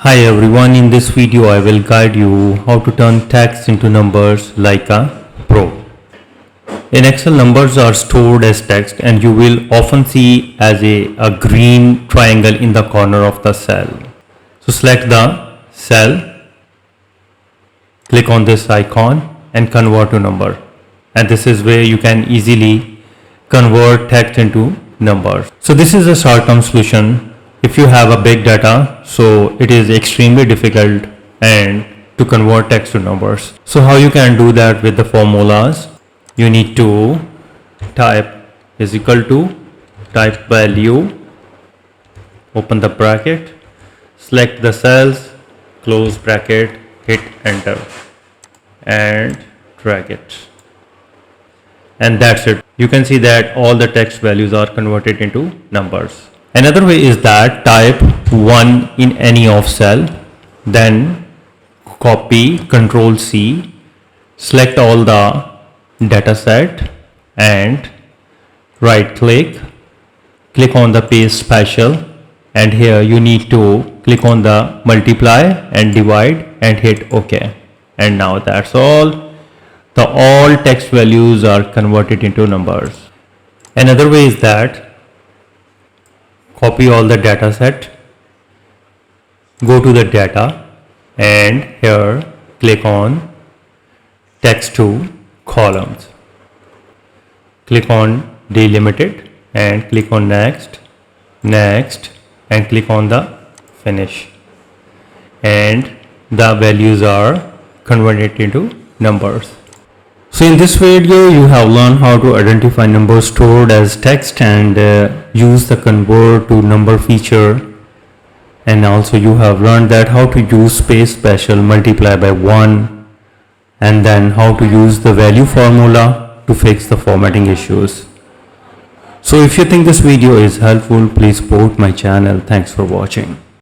Hi everyone, in this video I will guide you how to turn text into numbers like a pro. In Excel, numbers are stored as text and you will often see as a green triangle in the corner of the cell. So select the cell, click on this icon and convert to number. And this is where you can easily convert text into numbers. So this is a short-term solution. If you have a big data, so it is extremely difficult and to convert text to numbers. So how you can do that with the formulas? You need to type is equal to, type value, open the bracket, select the cells, close bracket, hit enter and drag it. And that's it. You can see that all the text values are converted into numbers. Another way is that type 1 in any of cell, then copy, Control C, select all the data set and right click, click on the paste special, and here you need to click on the multiply and divide and hit OK. And now that's all. All text values are converted into numbers. Another way is that copy all the data set, go to the data and here click on text to columns, click on delimited and click on next, next and click on the finish, and the values are converted into numbers. So in this video you have learned how to identify numbers stored as text and use the convert to number feature, and also you have learned that how to use space special, multiply by 1, and then how to use the value formula to fix the formatting issues. So if you think this video is helpful, please support my channel. Thanks for watching.